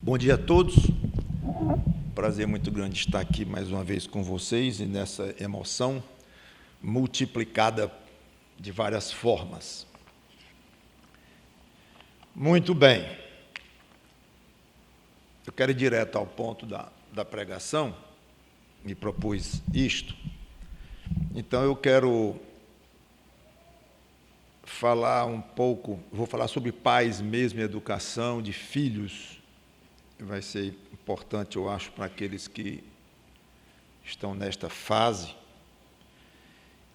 Bom dia a todos. Prazer muito grande estar aqui mais uma vez com vocês e nessa emoção multiplicada de várias formas. Muito bem. Eu quero ir direto ao ponto da pregação. Me propus isto. Então eu quero falar um pouco, vou falar sobre pais mesmo, educação de filhos. Vai ser importante, eu acho, para aqueles que estão nesta fase.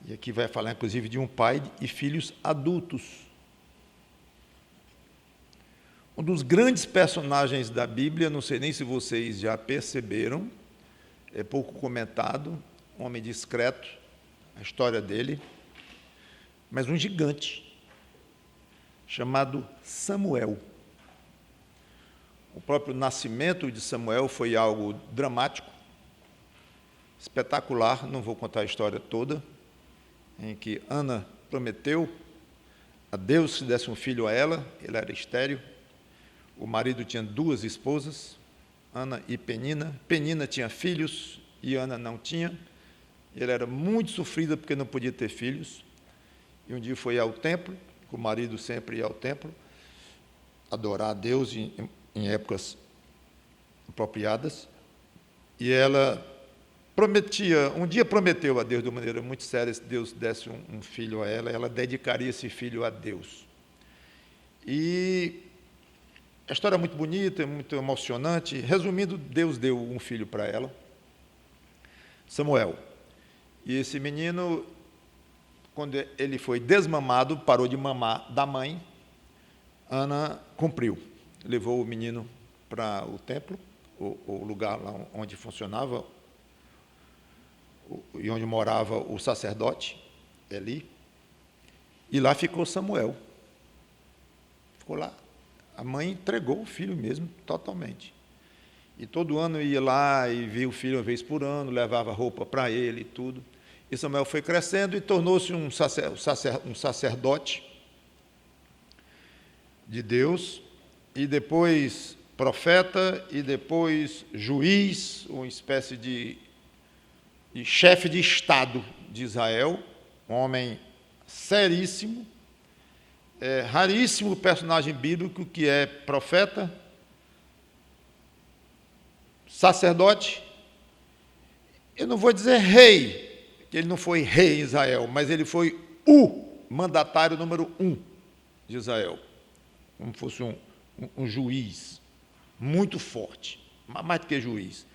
E aqui vai falar, inclusive, de um pai e filhos adultos. Um dos grandes personagens da Bíblia, não sei nem se vocês já perceberam, é pouco comentado, um homem discreto, a história dele, mas um gigante, chamado Samuel. O próprio nascimento de Samuel foi algo dramático, espetacular, não vou contar a história toda, em que Ana prometeu a Deus que desse um filho a ela, ele era estéril, o marido tinha duas esposas, Ana e Penina. Penina tinha filhos e Ana não tinha, ele era muito sofrida porque não podia ter filhos, e um dia foi ao templo, o marido sempre ia ao templo, adorar a Deus em épocas apropriadas, e ela um dia prometeu a Deus de uma maneira muito séria, se Deus desse um filho a ela, ela dedicaria esse filho a Deus. E a história é muito bonita, muito emocionante. Resumindo, Deus deu um filho para ela, Samuel. E esse menino, quando ele foi desmamado, parou de mamar da mãe, Ana cumpriu. Levou o menino para o templo, o lugar lá onde funcionava e onde morava o sacerdote, Eli, e lá ficou Samuel. Ficou lá. A mãe entregou o filho mesmo, totalmente. E todo ano ia lá e via o filho uma vez por ano, levava roupa para ele e tudo. E Samuel foi crescendo e tornou-se um sacerdote de Deus, e depois profeta, e depois juiz, uma espécie de chefe de Estado de Israel, um homem seríssimo, raríssimo personagem bíblico que é profeta, sacerdote, eu não vou dizer rei, que ele não foi rei em Israel, mas ele foi o mandatário número 1 de Israel, como fosse um juiz muito forte, mais do que juiz.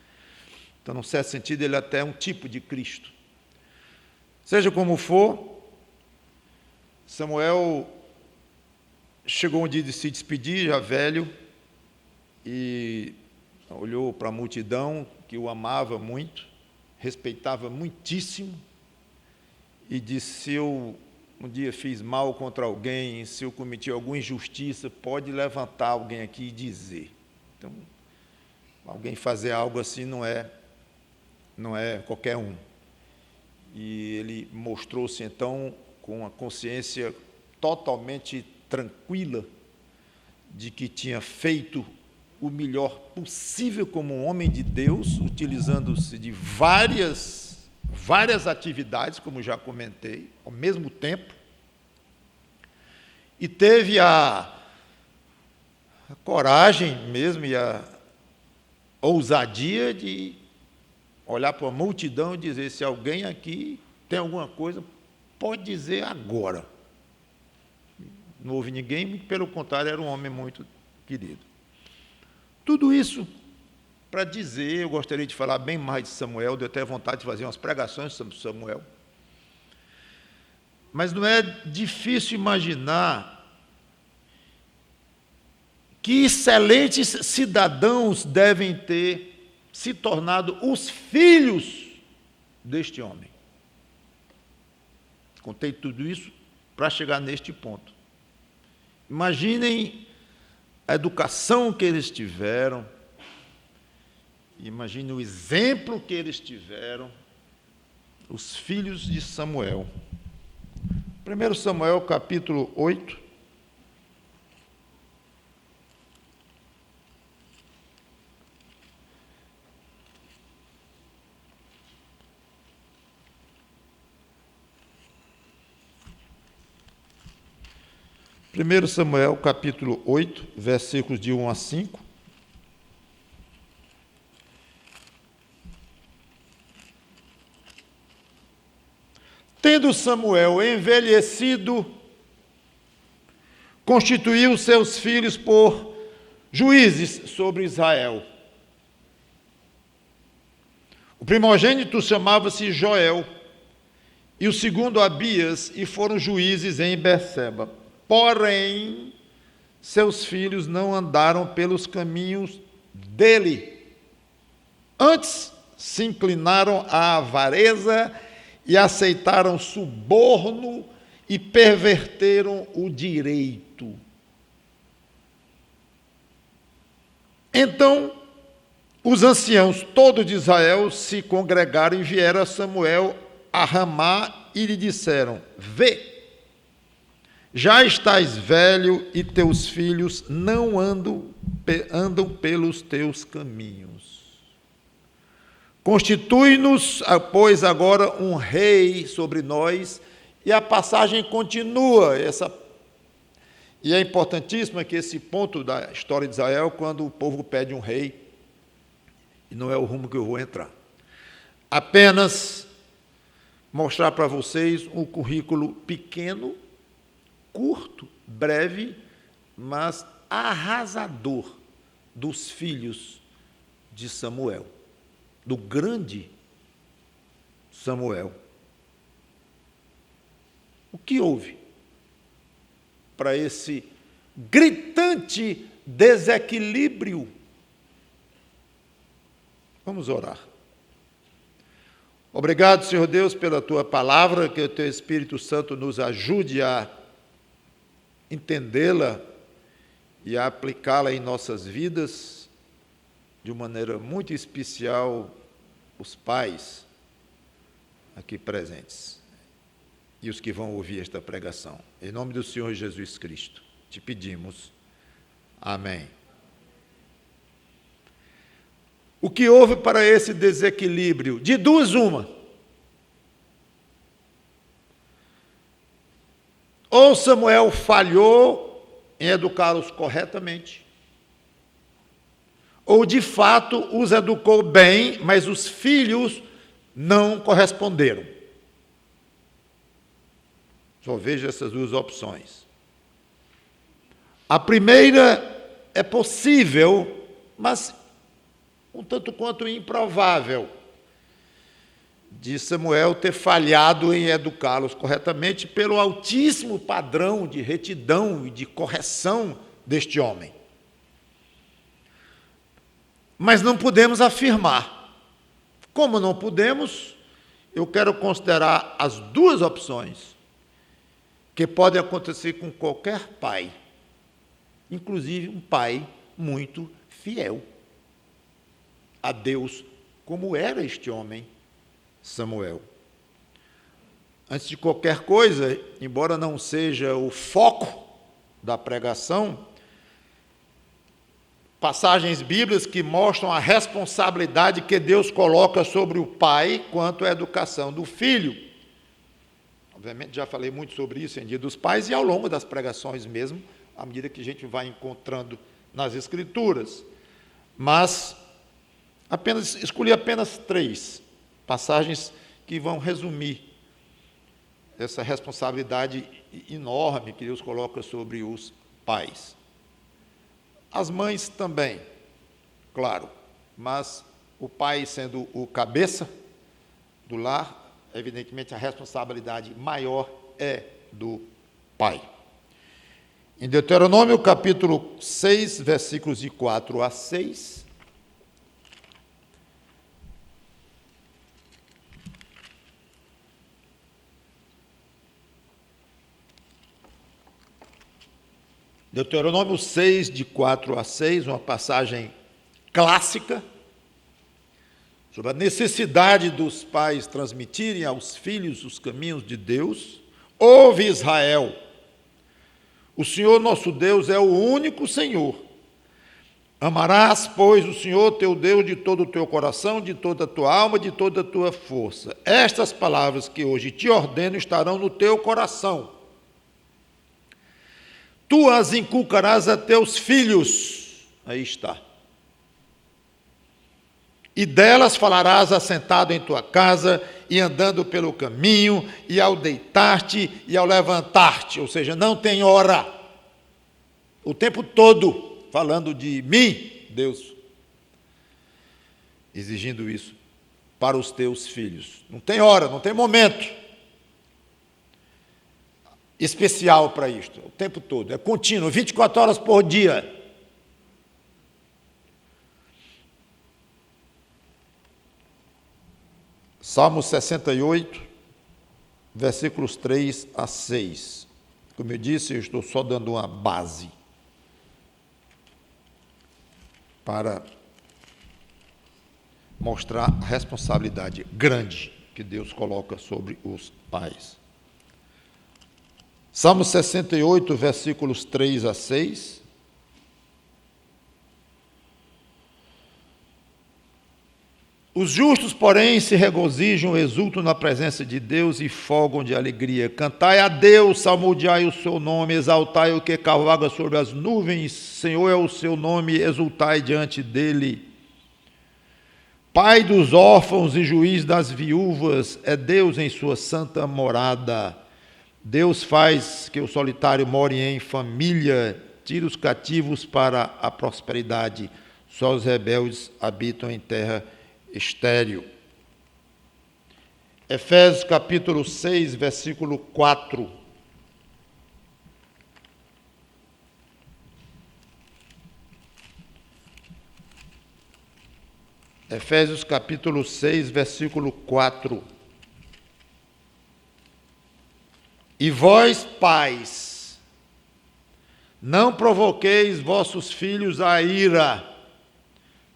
Então, num certo sentido, ele até é um tipo de Cristo. Seja como for, Samuel chegou um dia de se despedir, já velho, e olhou para a multidão que o amava muito, respeitava muitíssimo, e disse: se eu um dia fiz mal contra alguém, se eu cometi alguma injustiça, pode levantar alguém aqui e dizer. Então, alguém fazer algo assim não é qualquer um. E ele mostrou-se, então, com a consciência totalmente tranquila de que tinha feito o melhor possível como um homem de Deus, utilizando-se de várias atividades, como já comentei, ao mesmo tempo, e teve a coragem mesmo e a ousadia de olhar para a multidão e dizer: se alguém aqui tem alguma coisa, pode dizer agora. Não houve ninguém, pelo contrário, era um homem muito querido. Tudo isso para dizer, eu gostaria de falar bem mais de Samuel, deu até vontade de fazer umas pregações sobre Samuel. Mas não é difícil imaginar que excelentes cidadãos devem ter se tornado os filhos deste homem. Contei tudo isso para chegar neste ponto. Imaginem a educação que eles tiveram, imaginem o exemplo que eles tiveram, os filhos de Samuel. 1 Samuel, capítulo 8. 1 Samuel, capítulo 8, versículos de 1 a 5. Tendo Samuel envelhecido, constituiu seus filhos por juízes sobre Israel. O primogênito chamava-se Joel, e o segundo Abias, e foram juízes em Berseba. Porém, seus filhos não andaram pelos caminhos dele. Antes, se inclinaram à avareza e aceitaram suborno e perverteram o direito. Então, os anciãos todos de Israel se congregaram e vieram a Samuel a Ramá e lhe disseram: vê, já estás velho e teus filhos não andam pelos teus caminhos. Constitui-nos, pois, agora um rei sobre nós. E a passagem continua. E é importantíssimo que esse ponto da história de Israel, quando o povo pede um rei, e não é o rumo que eu vou entrar. Apenas mostrar para vocês um currículo pequeno, curto, breve, mas arrasador dos filhos de Samuel, do grande Samuel. O que houve para esse gritante desequilíbrio? Vamos orar. Obrigado, Senhor Deus, pela Tua palavra, que o Teu Espírito Santo nos ajude a entendê-la e a aplicá-la em nossas vidas, de uma maneira muito especial, os pais aqui presentes e os que vão ouvir esta pregação. Em nome do Senhor Jesus Cristo, te pedimos. Amém. O que houve para esse desequilíbrio? De duas, uma. Ou Samuel falhou em educá-los corretamente, ou de fato os educou bem, mas os filhos não corresponderam. Só vejo essas duas opções. A primeira é possível, mas um tanto quanto improvável, de Samuel ter falhado em educá-los corretamente pelo altíssimo padrão de retidão e de correção deste homem. Mas não podemos afirmar. Como não podemos, eu quero considerar as duas opções que podem acontecer com qualquer pai, inclusive um pai muito fiel a Deus, como era este homem, Samuel. Antes de qualquer coisa, embora não seja o foco da pregação, passagens bíblicas que mostram a responsabilidade que Deus coloca sobre o pai quanto à educação do filho. Obviamente, já falei muito sobre isso em Dia dos Pais e ao longo das pregações mesmo, à medida que a gente vai encontrando nas Escrituras. Mas escolhi apenas 3 passagens que vão resumir essa responsabilidade enorme que Deus coloca sobre os pais. As mães também, claro, mas o pai sendo o cabeça do lar, evidentemente a responsabilidade maior é do pai. Em Deuteronômio, capítulo 6, versículos de 4 a 6, Deuteronômio 6, de 4 a 6, uma passagem clássica, sobre a necessidade dos pais transmitirem aos filhos os caminhos de Deus. Ouve, Israel, o Senhor nosso Deus é o único Senhor. Amarás, pois, o Senhor teu Deus de todo o teu coração, de toda a tua alma, de toda a tua força. Estas palavras que hoje te ordeno estarão no teu coração. tu as inculcarás a teus filhos. Aí está. E delas falarás assentado em tua casa, e andando pelo caminho, e ao deitar-te, e ao levantar-te. Ou seja, não tem hora. O tempo todo, falando de mim, Deus, exigindo isso para os teus filhos. Não tem hora, não tem momento especial para isto. O tempo todo, é contínuo, 24 horas por dia. Salmo 68, versículos 3 a 6. Como eu disse, eu estou só dando uma base para mostrar a responsabilidade grande que Deus coloca sobre os pais. Salmo 68, versículos 3 a 6. Os justos, porém, se regozijam, exultam na presença de Deus e folgam de alegria. Cantai a Deus, salmodiai o seu nome, exaltai o que cavalga sobre as nuvens. Senhor é o seu nome, exultai diante dele. Pai dos órfãos e juiz das viúvas, é Deus em sua santa morada. Deus faz que o solitário more em família, tira os cativos para a prosperidade. Só os rebeldes habitam em terra estéril. Efésios capítulo 6, versículo 4. Efésios capítulo 6, versículo 4. E vós, pais, não provoqueis vossos filhos a ira,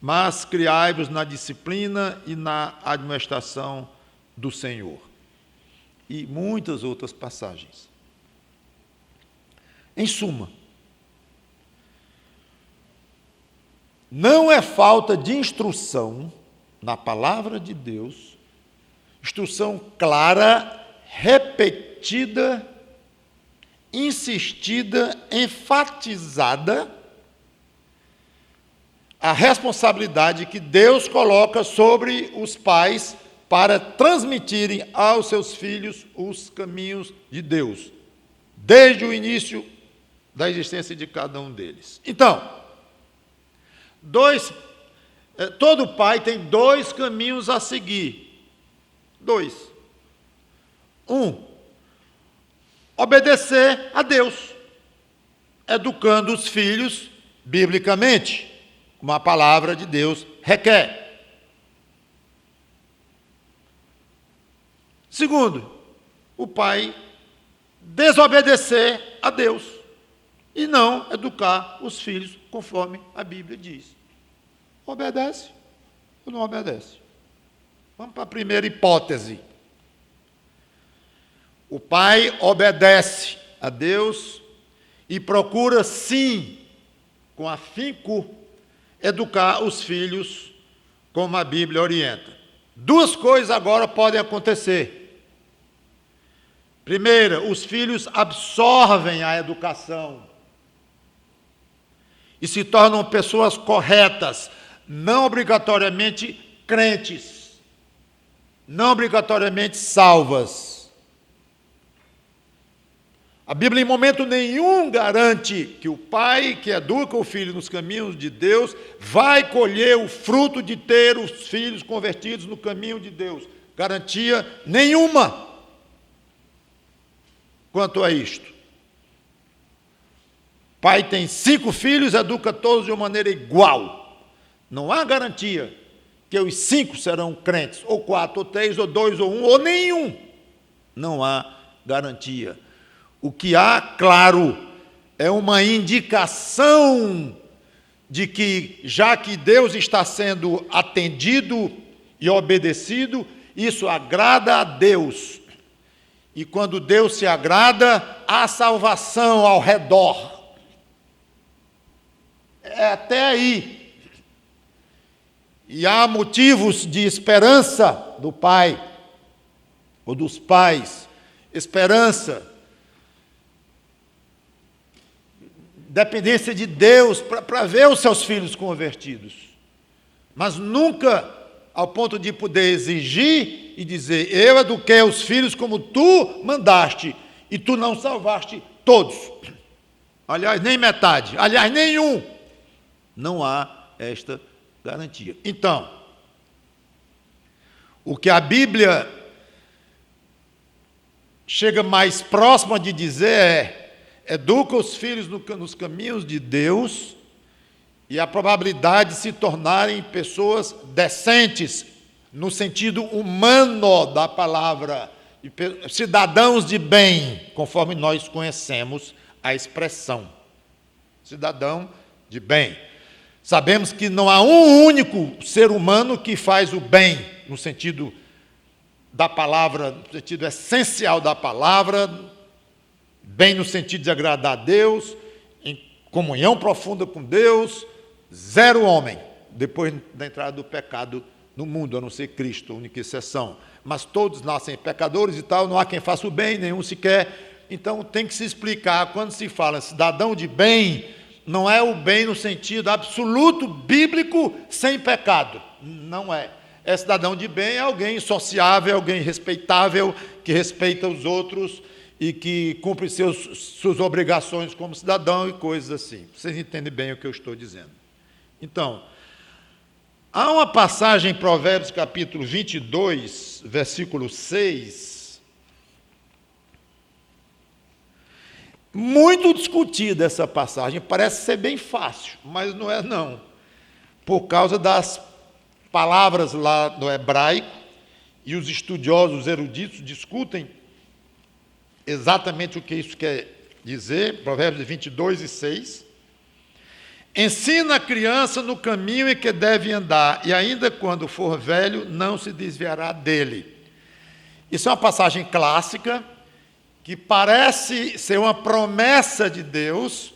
mas criai-vos na disciplina e na administração do Senhor. E muitas outras passagens. Em suma, não é falta de instrução na palavra de Deus, instrução clara, repetida, insistida, enfatizada, a responsabilidade que Deus coloca sobre os pais para transmitirem aos seus filhos os caminhos de Deus, desde o início da existência de cada um deles. Então, todo pai tem dois caminhos a seguir. Dois. Obedecer a Deus, educando os filhos biblicamente, como a palavra de Deus requer. Segundo, o pai desobedecer a Deus e não educar os filhos conforme a Bíblia diz. Obedece ou não obedece? Vamos para a primeira hipótese. O pai obedece a Deus e procura, sim, com afinco, educar os filhos como a Bíblia orienta. Duas coisas agora podem acontecer. Primeira, os filhos absorvem a educação e se tornam pessoas corretas, não obrigatoriamente crentes, não obrigatoriamente salvas. A Bíblia em momento nenhum garante que o pai que educa o filho nos caminhos de Deus vai colher o fruto de ter os filhos convertidos no caminho de Deus. Garantia nenhuma quanto a isto. Pai tem 5 filhos, educa todos de uma maneira igual. Não há garantia que os 5 serão crentes, ou 4, ou 3, ou 2, ou 1, ou nenhum. Não há garantia. O que há, claro, é uma indicação de que, já que Deus está sendo atendido e obedecido, isso agrada a Deus. E quando Deus se agrada, há salvação ao redor. É até aí. E há motivos de esperança do pai, ou dos pais, esperança dependência de Deus para ver os seus filhos convertidos. Mas nunca ao ponto de poder exigir e dizer: eu eduquei os filhos como tu mandaste, e tu não salvaste todos. Aliás, nem metade, aliás, nenhum. Não há esta garantia. Então, o que a Bíblia chega mais próxima de dizer educa os filhos nos caminhos de Deus, e a probabilidade de se tornarem pessoas decentes, no sentido humano da palavra, cidadãos de bem, conforme nós conhecemos a expressão. Cidadão de bem. Sabemos que não há um único ser humano que faz o bem, no sentido da palavra, no sentido essencial da palavra, bem no sentido de agradar a Deus, em comunhão profunda com Deus, zero homem, depois da entrada do pecado no mundo, a não ser Cristo, a única exceção. Mas todos nascem pecadores e tal, não há quem faça o bem, nenhum sequer. Então tem que se explicar, quando se fala cidadão de bem, não é o bem no sentido absoluto, bíblico, sem pecado. Não é. É cidadão de bem, é alguém sociável, alguém respeitável, que respeita os outros e que cumpre suas obrigações como cidadão e coisas assim. Vocês entendem bem o que eu estou dizendo. Então, há uma passagem em Provérbios capítulo 22, versículo 6, muito discutida essa passagem, parece ser bem fácil, mas não é não, por causa das palavras lá no hebraico, e os estudiosos, os eruditos, discutem exatamente o que isso quer dizer. Provérbios 22 e 6. Ensina a criança no caminho em que deve andar, e ainda quando for velho, não se desviará dele. Isso é uma passagem clássica, que parece ser uma promessa de Deus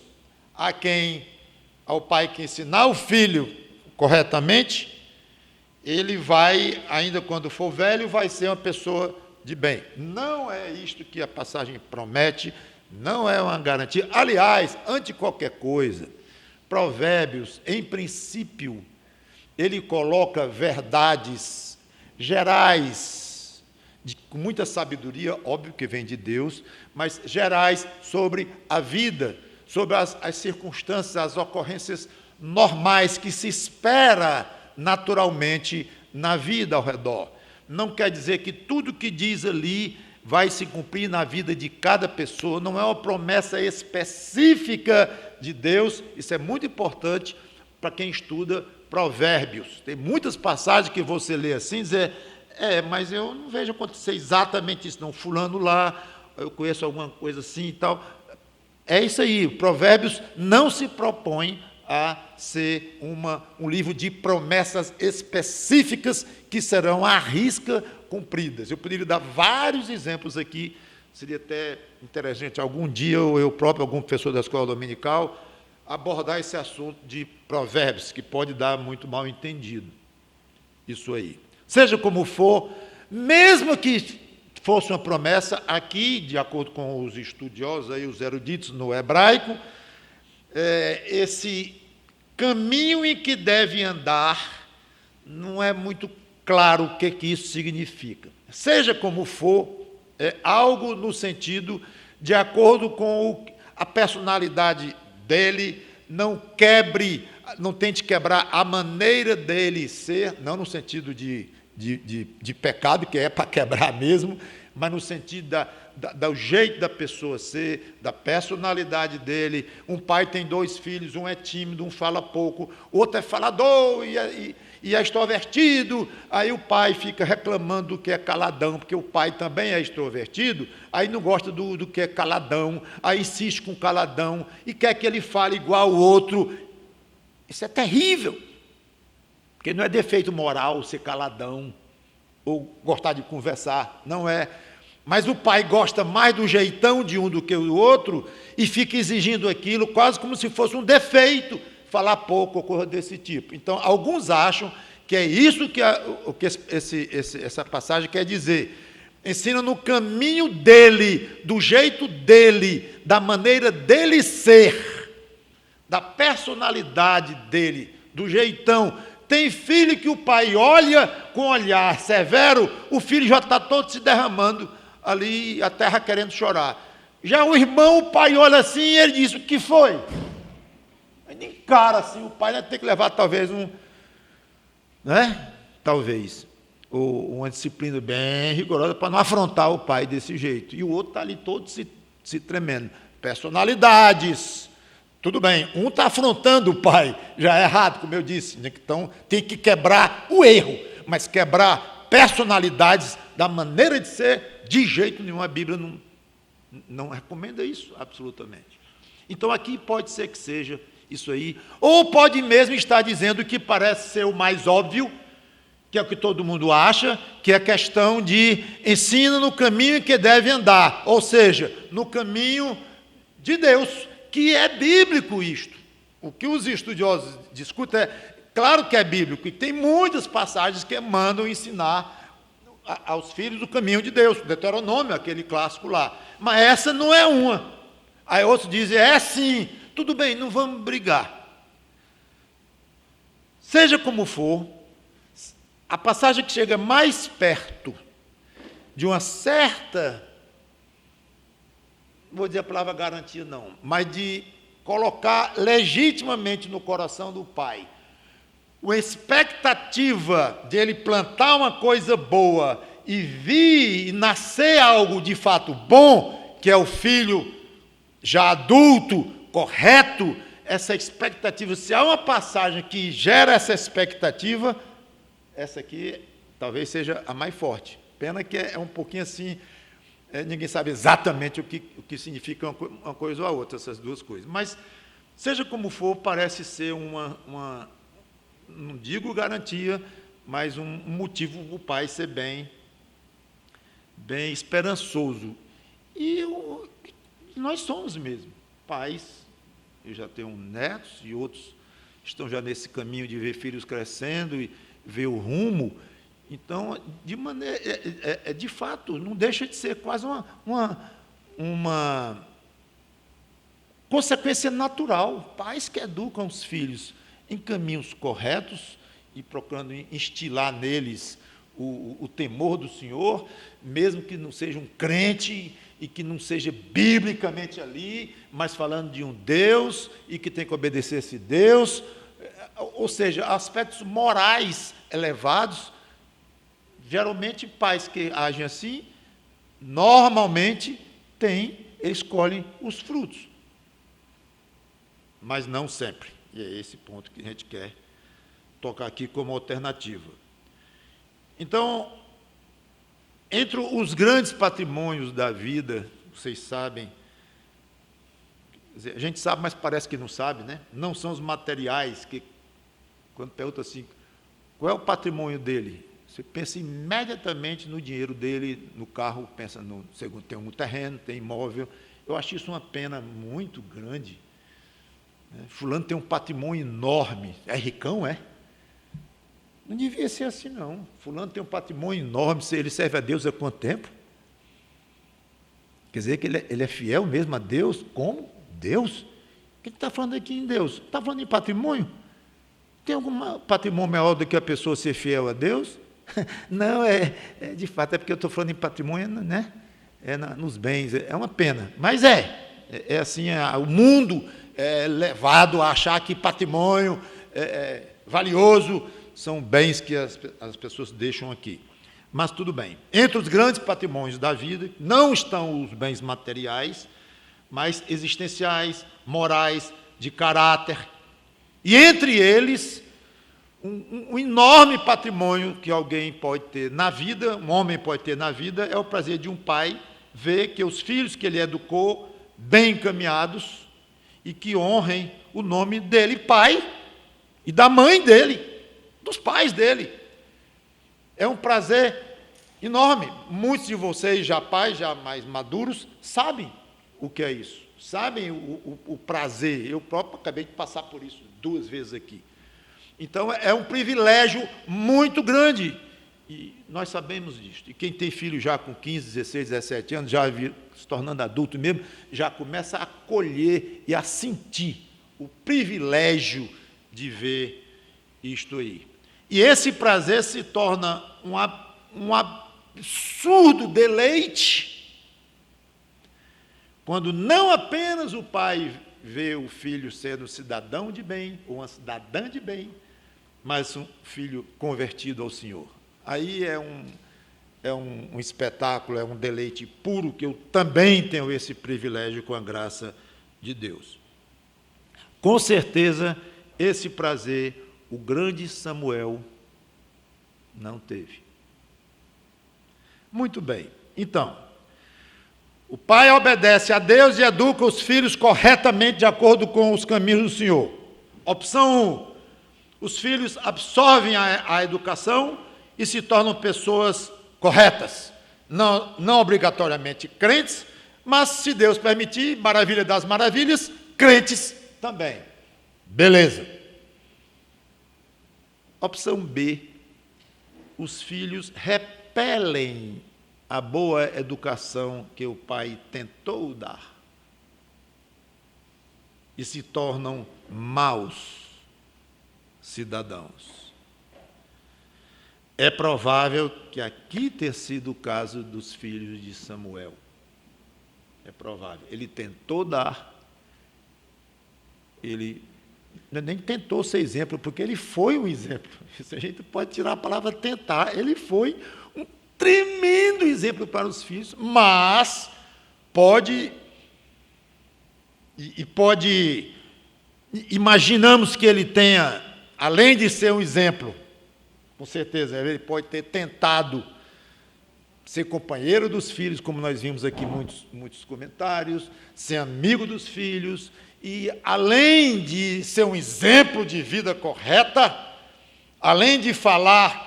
ao pai que ensinar o filho corretamente, ele vai, ainda quando for velho, vai ser uma pessoa de bem. Não é isto que a passagem promete, não é uma garantia. Aliás, antes de qualquer coisa, Provérbios, em princípio, ele coloca verdades gerais, com muita sabedoria, óbvio que vem de Deus, mas gerais sobre a vida, sobre as circunstâncias, as ocorrências normais que se espera naturalmente na vida ao redor. Não quer dizer que tudo que diz ali vai se cumprir na vida de cada pessoa, não é uma promessa específica de Deus. Isso é muito importante para quem estuda Provérbios. Tem muitas passagens que você lê assim, dizer, mas eu não vejo acontecer exatamente isso, não, fulano lá, eu conheço alguma coisa assim e tal. É isso aí, Provérbios não se propõe a ser um livro de promessas específicas que serão à risca cumpridas. Eu poderia dar vários exemplos aqui, seria até interessante algum dia, ou eu próprio, algum professor da escola dominical, abordar esse assunto de provérbios, que pode dar muito mal entendido. Isso aí. Seja como for, mesmo que fosse uma promessa, aqui, de acordo com os estudiosos, aí, os eruditos no hebraico, esse caminho em que deve andar, não é muito claro o que isso significa. Seja como for, é algo no sentido de acordo com a personalidade dele, não tente quebrar a maneira dele ser, não no sentido de pecado, que é para quebrar mesmo, mas no sentido do jeito da pessoa ser, da personalidade dele. Um pai tem 2 filhos, um é tímido, um fala pouco, outro é falador e é extrovertido. Aí o pai fica reclamando do que é caladão, porque o pai também é extrovertido, aí não gosta do que é caladão, aí insiste com o caladão e quer que ele fale igual ao outro. Isso é terrível, porque não é defeito moral ser caladão ou gostar de conversar, não é. Mas o pai gosta mais do jeitão de um do que do outro e fica exigindo aquilo quase como se fosse um defeito, falar pouco ou coisa desse tipo. Então, alguns acham que é isso que essa passagem quer dizer. Ensina no caminho dele, do jeito dele, da maneira dele ser. da personalidade dele, do jeitão. Tem filho que o pai olha com olhar severo, o filho já está todo se derramando ali, a terra querendo chorar. Já o irmão, o pai olha assim e ele diz: o que foi? Ele encara assim, o pai vai ter que levar talvez talvez, uma disciplina bem rigorosa para não afrontar o pai desse jeito. E o outro está ali todo se tremendo. Personalidades. Tudo bem, um está afrontando o pai, já é errado, como eu disse. Então, tem que quebrar o erro, mas quebrar personalidades da maneira de ser, de jeito nenhum. A Bíblia não recomenda isso, absolutamente. Então, aqui pode ser que seja isso aí, ou pode mesmo estar dizendo que parece ser o mais óbvio, que é o que todo mundo acha, que é a questão de ensina no caminho que deve andar, ou seja, no caminho de Deus, que é bíblico isto. O que os estudiosos discutem claro que é bíblico, e tem muitas passagens que mandam ensinar aos filhos o caminho de Deus, Deuteronômio, aquele clássico lá, mas essa não é uma. Aí outros dizem, é sim, tudo bem, não vamos brigar. Seja como for, a passagem que chega mais perto de uma certa, não vou dizer a palavra garantia não, mas de colocar legitimamente no coração do pai uma expectativa de ele plantar uma coisa boa e vir e nascer algo de fato bom, que é o filho já adulto, correto, essa expectativa, se há uma passagem que gera essa expectativa, essa aqui talvez seja a mais forte. Pena que é um pouquinho assim, ninguém sabe exatamente o que significa uma coisa ou a outra, essas duas coisas. Mas, seja como for, parece ser uma não digo garantia, mas um motivo para o pai ser bem esperançoso. E nós somos mesmo pais. Eu já tenho netos e outros estão já nesse caminho de ver filhos crescendo e ver o rumo. Então, de maneira, de fato, não deixa de ser quase uma consequência natural. Pais que educam os filhos em caminhos corretos e procurando instilar neles o temor do Senhor, mesmo que não seja um crente e que não seja biblicamente ali, mas falando de um Deus e que tem que obedecer esse Deus, ou seja, aspectos morais elevados. Geralmente, pais que agem assim, normalmente escolhem os frutos, mas não sempre. E é esse ponto que a gente quer tocar aqui como alternativa. Então, entre os grandes patrimônios da vida, vocês sabem, a gente sabe, mas parece que não sabe, né? Não são os materiais que, quando pergunta assim, qual é o patrimônio dele? Você pensa imediatamente no dinheiro dele, no carro, pensa no segundo, tem um terreno, tem imóvel. Eu acho isso uma pena muito grande. Fulano tem um patrimônio enorme. É ricão, é? Não devia ser assim, não. Fulano tem um patrimônio enorme, ele serve a Deus há quanto tempo? Quer dizer que ele é fiel mesmo a Deus? Como? Deus? O que está falando aqui em Deus? Está falando em patrimônio? Tem algum patrimônio maior do que a pessoa ser fiel a Deus? Não, de fato, é porque eu estou falando em patrimônio, né? Nos bens, é uma pena. Mas é assim, o mundo é levado a achar que patrimônio valioso são bens que as pessoas deixam aqui. Mas tudo bem. Entre os grandes patrimônios da vida, não estão os bens materiais, mas existenciais, morais, de caráter. E entre eles, um enorme patrimônio que alguém pode ter na vida, um homem pode ter na vida, é o prazer de um pai ver que os filhos que ele educou, bem encaminhados, e que honrem o nome dele, pai, e da mãe dele, dos pais dele. É um prazer enorme. Muitos de vocês, já pais, já mais maduros, sabem o que é isso, sabem o prazer. Eu próprio acabei de passar por isso 2 vezes aqui. Então, é um privilégio muito grande, e nós sabemos disso. E quem tem filho já com 15, 16, 17 anos, já se tornando adulto mesmo, já começa a colher e a sentir o privilégio de ver isto aí. E esse prazer se torna um absurdo deleite quando não apenas o pai vê o filho sendo cidadão de bem, ou uma cidadã de bem, mas um filho convertido ao Senhor. Aí é um espetáculo, é um deleite puro, que eu também tenho esse privilégio com a graça de Deus. Com certeza, esse prazer, o grande Samuel não teve. Muito bem, então, o pai obedece a Deus e educa os filhos corretamente de acordo com os caminhos do Senhor. Opção 1, os filhos absorvem a educação e se tornam pessoas corretas, não obrigatoriamente crentes, mas, se Deus permitir, maravilha das maravilhas, crentes também. Beleza. Opção B, os filhos repelem a boa educação que o pai tentou dar e se tornam maus cidadãos. É provável que aqui tenha sido o caso dos filhos de Samuel. É provável. Ele tentou dar, ele nem tentou ser exemplo, porque ele foi um exemplo. Isso a gente pode tirar a palavra tentar. Ele foi um tremendo exemplo para os filhos, mas imaginamos que ele tenha, além de ser um exemplo, com certeza, ele pode ter tentado ser companheiro dos filhos, como nós vimos aqui muitos comentários, ser amigo dos filhos, e além de ser um exemplo de vida correta, além de falar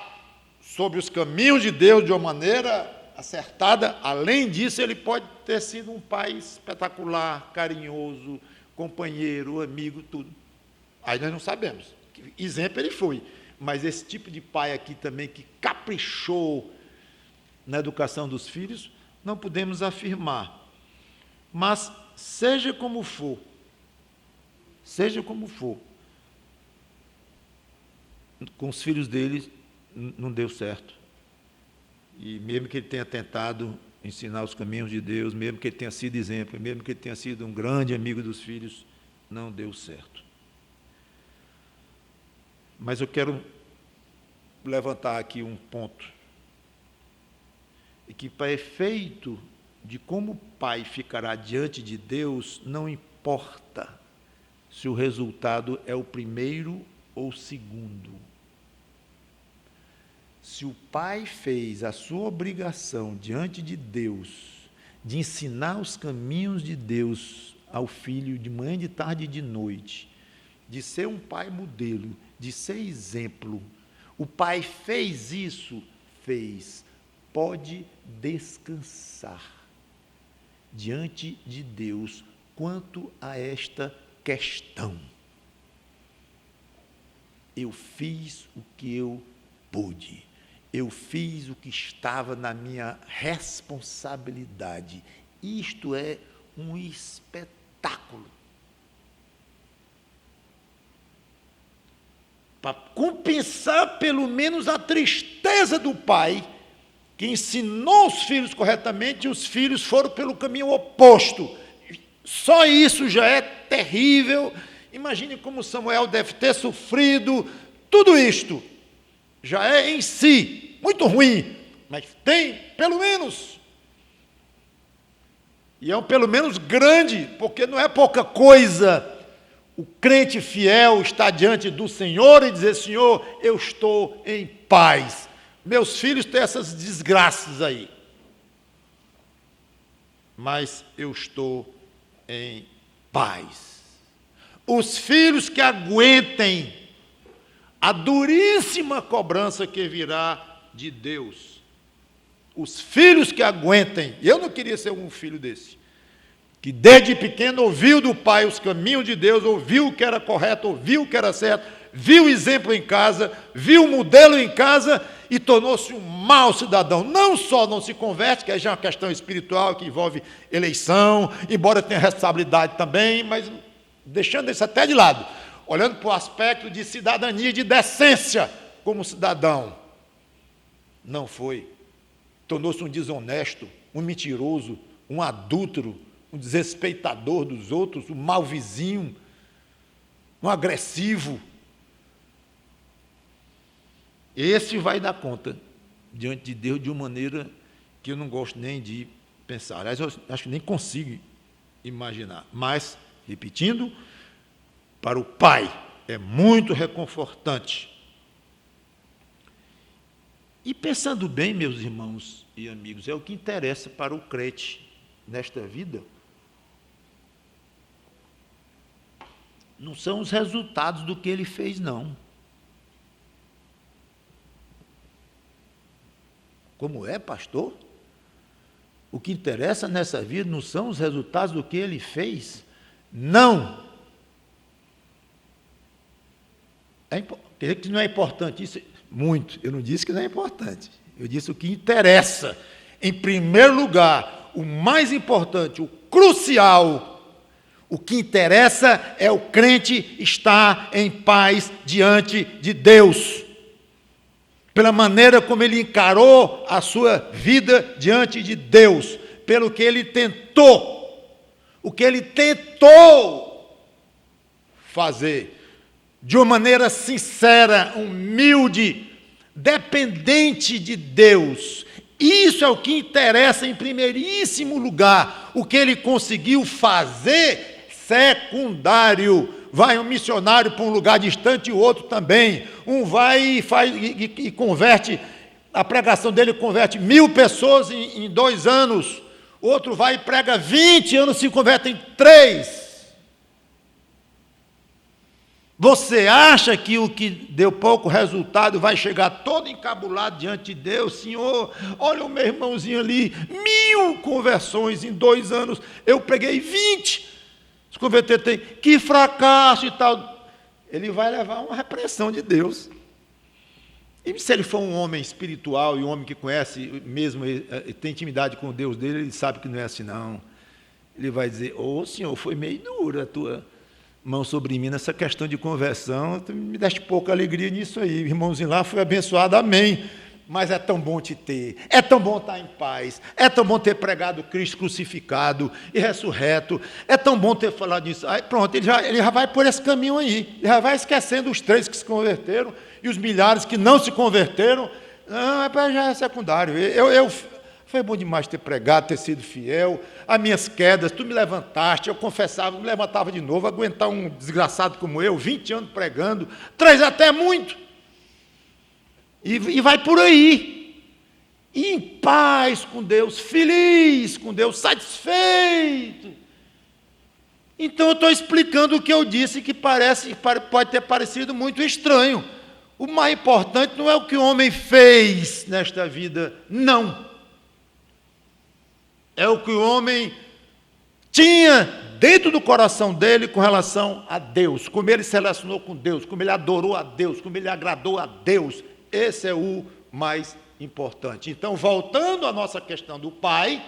sobre os caminhos de Deus de uma maneira acertada, além disso, ele pode ter sido um pai espetacular, carinhoso, companheiro, amigo, tudo. Aí nós não sabemos. Exemplo ele foi. Mas esse tipo de pai aqui também, que caprichou na educação dos filhos, não podemos afirmar. Mas, seja como for, com os filhos dele não deu certo. E mesmo que ele tenha tentado ensinar os caminhos de Deus, mesmo que ele tenha sido exemplo, mesmo que ele tenha sido um grande amigo dos filhos, não deu certo. Mas eu quero levantar aqui um ponto, e que, para efeito de como o pai ficará diante de Deus, não importa se o resultado é o primeiro ou o segundo. Se o pai fez a sua obrigação diante de Deus, de ensinar os caminhos de Deus ao filho de manhã, de tarde e de noite, de ser um pai modelo, de ser exemplo, o pai fez isso, pode descansar diante de Deus quanto a esta questão. Eu fiz o que eu pude, eu fiz o que estava na minha responsabilidade. Isto é um espetáculo. Para compensar pelo menos a tristeza do pai, que ensinou os filhos corretamente, e os filhos foram pelo caminho oposto. Só isso já é terrível. Imagine como Samuel deve ter sofrido. Tudo isto já é em si muito ruim, mas tem pelo menos, e é um pelo menos grande, porque não é pouca coisa o crente fiel estar diante do Senhor e dizer: Senhor, eu estou em paz. Meus filhos têm essas desgraças aí, mas eu estou em paz. Os filhos que aguentem a duríssima cobrança que virá de Deus. Os filhos que aguentem. Eu não queria ser um filho desse, que desde pequeno ouviu do pai os caminhos de Deus, ouviu o que era correto, ouviu o que era certo, viu o exemplo em casa, viu o modelo em casa e tornou-se um mau cidadão. Não só não se converte, que já é uma questão espiritual que envolve eleição, embora tenha responsabilidade também, mas deixando isso até de lado, olhando para o aspecto de cidadania, de decência como cidadão. Não foi. Tornou-se um desonesto, um mentiroso, um adúltero, um desrespeitador dos outros, um mau vizinho, um agressivo. Esse vai dar conta diante de Deus de uma maneira que eu não gosto nem de pensar. Aliás, eu acho que nem consigo imaginar. Mas, repetindo, para o pai é muito reconfortante. E pensando bem, meus irmãos e amigos, é o que interessa para o crente nesta vida. Não são os resultados do que ele fez, não. Como é, pastor? O que interessa nessa vida não são os resultados do que ele fez? Não. Quer dizer que não é importante isso? Muito. Eu não disse que não é importante. Eu disse o que interessa. Em primeiro lugar, o mais importante, o crucial, o que interessa é o crente estar em paz diante de Deus. Pela maneira como ele encarou a sua vida diante de Deus, pelo que ele tentou, o que ele tentou fazer, de uma maneira sincera, humilde, dependente de Deus. Isso é o que interessa em primeiríssimo lugar. O que ele conseguiu fazer, secundário. Vai um missionário para um lugar distante e o outro também. Um vai e faz e converte, a pregação dele converte 1000 pessoas em 2 anos. Outro vai e prega 20 anos, se converte em 3. Você acha que o que deu pouco resultado vai chegar todo encabulado diante de Deus? Senhor, olha o meu irmãozinho ali, 1000 conversões em 2 anos, eu peguei 20. Se converter tem, que fracasso e tal. Ele vai levar uma repressão de Deus. E se ele for um homem espiritual e um homem que conhece mesmo, tem intimidade com o Deus dele, ele sabe que não é assim não. Ele vai dizer, Senhor, foi meio dura a tua mão sobre mim nessa questão de conversão, tu me deste pouca alegria nisso aí, o irmãozinho lá foi abençoado, amém. Mas é tão bom te ter, é tão bom estar em paz, é tão bom ter pregado Cristo crucificado e ressurreto, é tão bom ter falado isso. Aí pronto, ele já vai por esse caminho aí, ele já vai esquecendo os 3 que se converteram e os milhares que não se converteram. Não, já é secundário. Foi bom demais ter pregado, ter sido fiel, as minhas quedas, tu me levantaste, eu confessava, me levantava de novo, aguentar um desgraçado como eu, 20 anos pregando, 3 até é muito. E vai por aí, e em paz com Deus, feliz com Deus, satisfeito. Então eu estou explicando o que eu disse, que pode ter parecido muito estranho. O mais importante não é o que o homem fez nesta vida, não. É o que o homem tinha dentro do coração dele com relação a Deus, como ele se relacionou com Deus, como ele adorou a Deus, como ele agradou a Deus. Esse é o mais importante. Então, voltando à nossa questão do pai,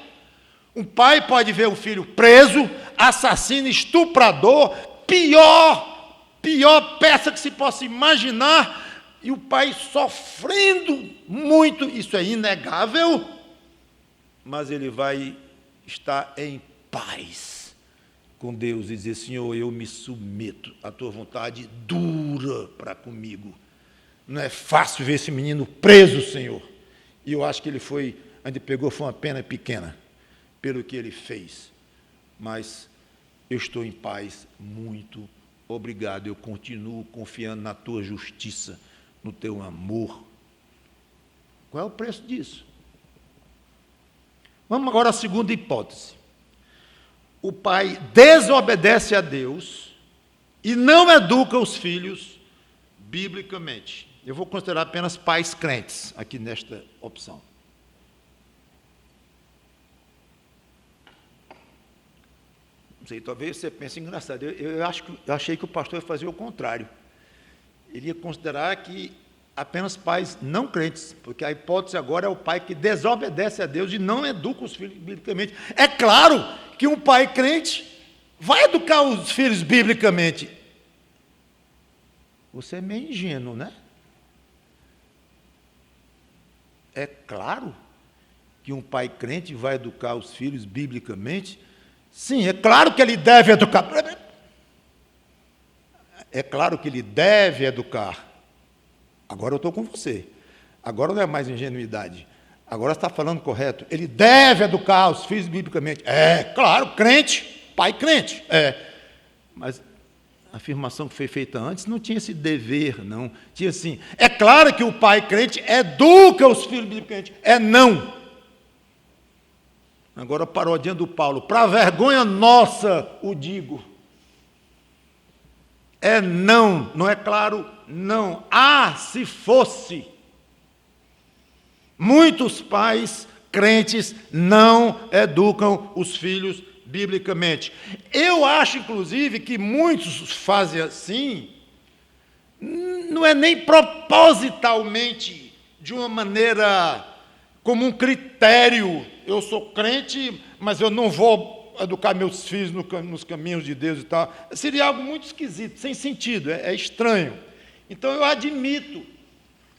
um pai pode ver o filho preso, assassino, estuprador, pior peça que se possa imaginar, e o pai sofrendo muito, isso é inegável, mas ele vai estar em paz com Deus e dizer, Senhor, eu me submeto, a tua vontade dura para comigo. Não é fácil ver esse menino preso, Senhor. E eu acho que ele foi, onde pegou foi uma pena pequena, pelo que ele fez. Mas eu estou em paz, muito obrigado. Eu continuo confiando na tua justiça, no teu amor. Qual é o preço disso? Vamos agora à segunda hipótese. O pai desobedece a Deus e não educa os filhos biblicamente. Eu vou considerar apenas pais crentes aqui nesta opção. Não sei, talvez você pense engraçado. Eu achei que o pastor ia fazer o contrário. Ele ia considerar que apenas pais não crentes, porque a hipótese agora é o pai que desobedece a Deus e não educa os filhos biblicamente. É claro que um pai crente vai educar os filhos biblicamente. Você é meio ingênuo, né? É claro que um pai crente vai educar os filhos biblicamente. Sim, é claro que ele deve educar. É claro que ele deve educar. Agora eu estou com você. Agora não é mais ingenuidade. Agora você está falando correto. Ele deve educar os filhos biblicamente. É, claro, crente, pai crente. É. Mas a afirmação que foi feita antes não tinha esse dever, não. Tinha assim, é claro que o pai crente educa os filhos biblicamente. É não. Agora parodiando Paulo, para vergonha nossa, o digo. É não, não é claro? Não. Ah, se fosse. Muitos pais crentes não educam os filhos biblicamente. Eu acho, inclusive, que muitos fazem assim, não é nem propositalmente, de uma maneira como um critério. Eu sou crente, mas eu não vou educar meus filhos nos caminhos de Deus e tal. Seria algo muito esquisito, sem sentido, é estranho. Então eu admito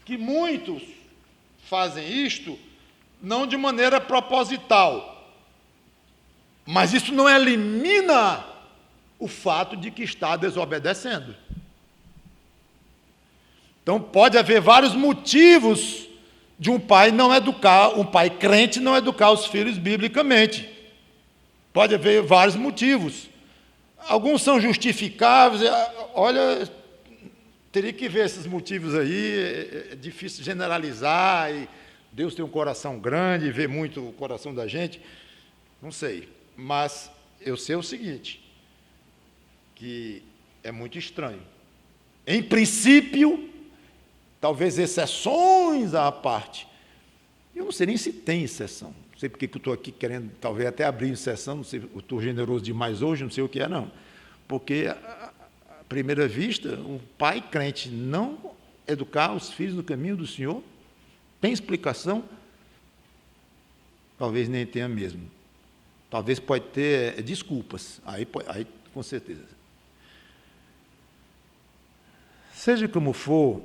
que muitos fazem isto não de maneira proposital, mas isso não elimina o fato de que está desobedecendo. Então pode haver vários motivos de um pai crente não educar os filhos biblicamente. Pode haver vários motivos. Alguns são justificáveis. Olha, teria que ver esses motivos aí, é difícil generalizar, e Deus tem um coração grande, vê muito o coração da gente, não sei. Mas eu sei o seguinte, que é muito estranho. Em princípio, talvez exceções à parte. Eu não sei nem se tem exceção. Não sei porque que eu estou aqui querendo, talvez até abrir exceção, não sei, eu estou generoso demais hoje, não sei o que é, não. Porque, à primeira vista, um pai crente não educar os filhos no caminho do Senhor, tem explicação? Talvez nem tenha mesmo. Talvez pode ter desculpas, aí com certeza. Seja como for,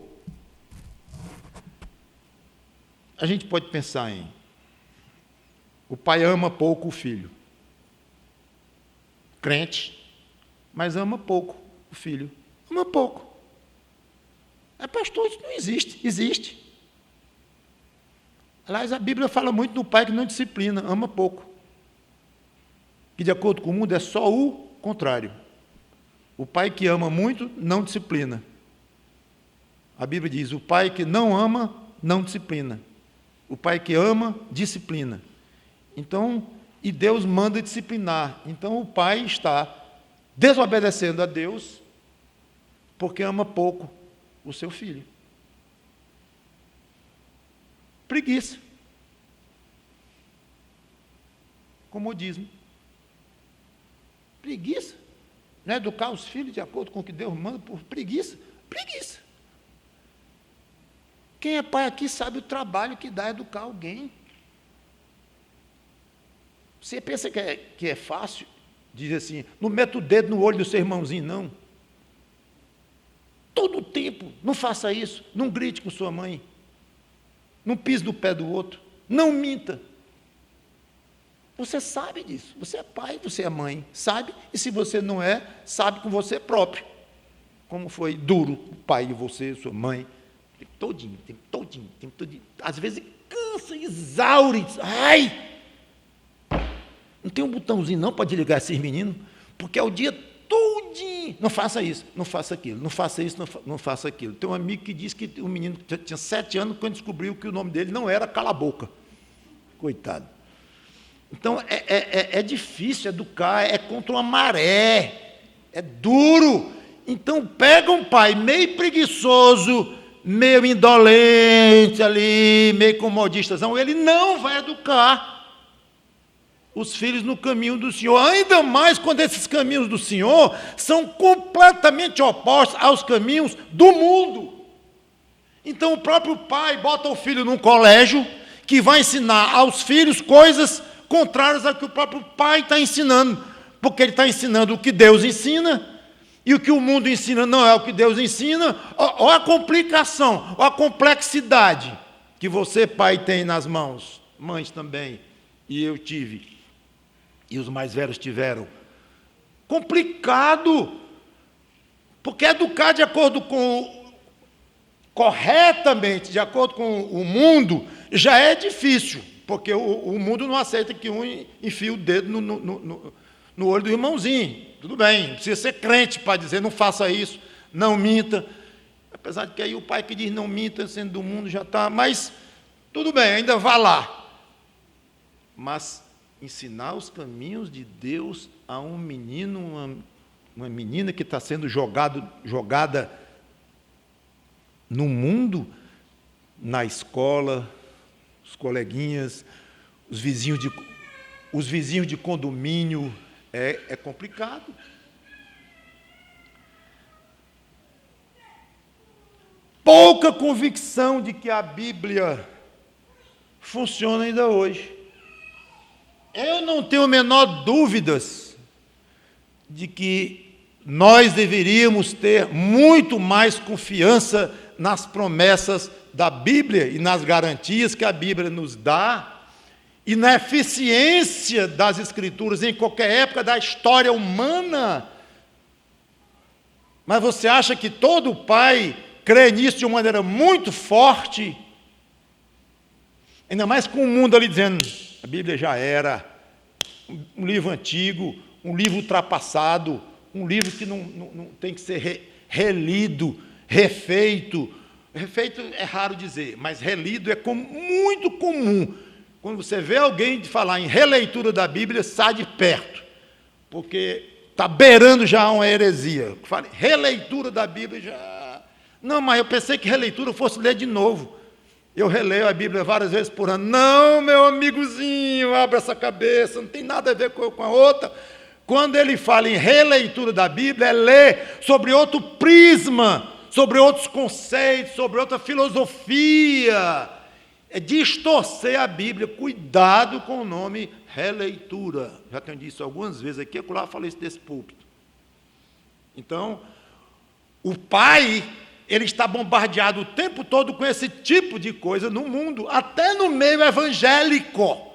a gente pode pensar em o pai ama pouco o filho. Crente, mas ama pouco o filho. Ama pouco. Pastor, isso não existe. Existe. Aliás, a Bíblia fala muito do pai que não disciplina, ama pouco. Que, de acordo com o mundo, é só o contrário. O pai que ama muito, não disciplina. A Bíblia diz, o pai que não ama, não disciplina. O pai que ama, disciplina. Então, e Deus manda disciplinar. Então, o pai está desobedecendo a Deus porque ama pouco o seu filho. Preguiça. Comodismo. Preguiça. Não é educar os filhos de acordo com o que Deus manda por preguiça. Preguiça. Quem é pai aqui sabe o trabalho que dá educar alguém. Você pensa que é fácil? Diz assim, não meta o dedo no olho do seu irmãozinho, não. Todo o tempo, não faça isso, não grite com sua mãe, não pise no pé do outro, não minta. Você sabe disso, você é pai, você é mãe, sabe? E se você não é, sabe com você próprio. Como foi duro o pai de você, sua mãe, o tempo todinho. Às vezes cansa, exaure, ai! Não tem um botãozinho não para desligar esses meninos, porque é o dia todinho. Não faça isso, não faça aquilo, não faça isso, não faça aquilo. Tem um amigo que disse que o menino tinha 7 anos quando descobriu que o nome dele não era Cala a Boca. Coitado. Então, é difícil educar, é contra uma maré, é duro. Então, pega um pai meio preguiçoso, meio indolente ali, meio comodistazão, ele não vai educar os filhos no caminho do Senhor, ainda mais quando esses caminhos do Senhor são completamente opostos aos caminhos do mundo. Então o próprio pai bota o filho num colégio que vai ensinar aos filhos coisas contrárias ao que o próprio pai está ensinando, porque ele está ensinando o que Deus ensina, e o que o mundo ensina não é o que Deus ensina. Olha a complicação, olha a complexidade que você, pai, tem nas mãos, mães também, e eu tive, e os mais velhos tiveram. Complicado, porque educar de acordo com, corretamente, de acordo com o mundo, já é difícil, porque o mundo não aceita que um enfie o dedo no olho do irmãozinho. Tudo bem, não precisa ser crente para dizer não faça isso, não minta. Apesar de que aí o pai que diz não minta, sendo do mundo, já está, mas tudo bem, ainda vá lá. Mas ensinar os caminhos de Deus a um menino, uma menina que está sendo jogada no mundo, na escola, os coleguinhas, os vizinhos de condomínio, é complicado. Pouca convicção de que a Bíblia funciona ainda hoje. Eu não tenho a menor dúvidas de que nós deveríamos ter muito mais confiança nas promessas da Bíblia e nas garantias que a Bíblia nos dá, e na eficiência das Escrituras em qualquer época da história humana. Mas você acha que todo pai crê nisso de uma maneira muito forte? Ainda mais com o mundo ali dizendo, a Bíblia já era um livro antigo, um livro ultrapassado, um livro que não tem que ser relido, refeito. Refeito é raro dizer, mas relido é muito comum. Quando você vê alguém falar em releitura da Bíblia, sai de perto, porque está beirando já uma heresia. Releitura da Bíblia já... Não, mas eu pensei que releitura fosse ler de novo. Eu releio a Bíblia várias vezes por ano. Não, meu amigozinho, abra essa cabeça, não tem nada a ver com a outra. Quando ele fala em releitura da Bíblia, é ler sobre outro prisma, sobre outros conceitos, sobre outra filosofia. É distorcer a Bíblia. Cuidado com o nome releitura. Já tenho dito algumas vezes aqui, eu falei isso desse púlpito. Então, o pai, ele está bombardeado o tempo todo com esse tipo de coisa no mundo, até no meio evangélico.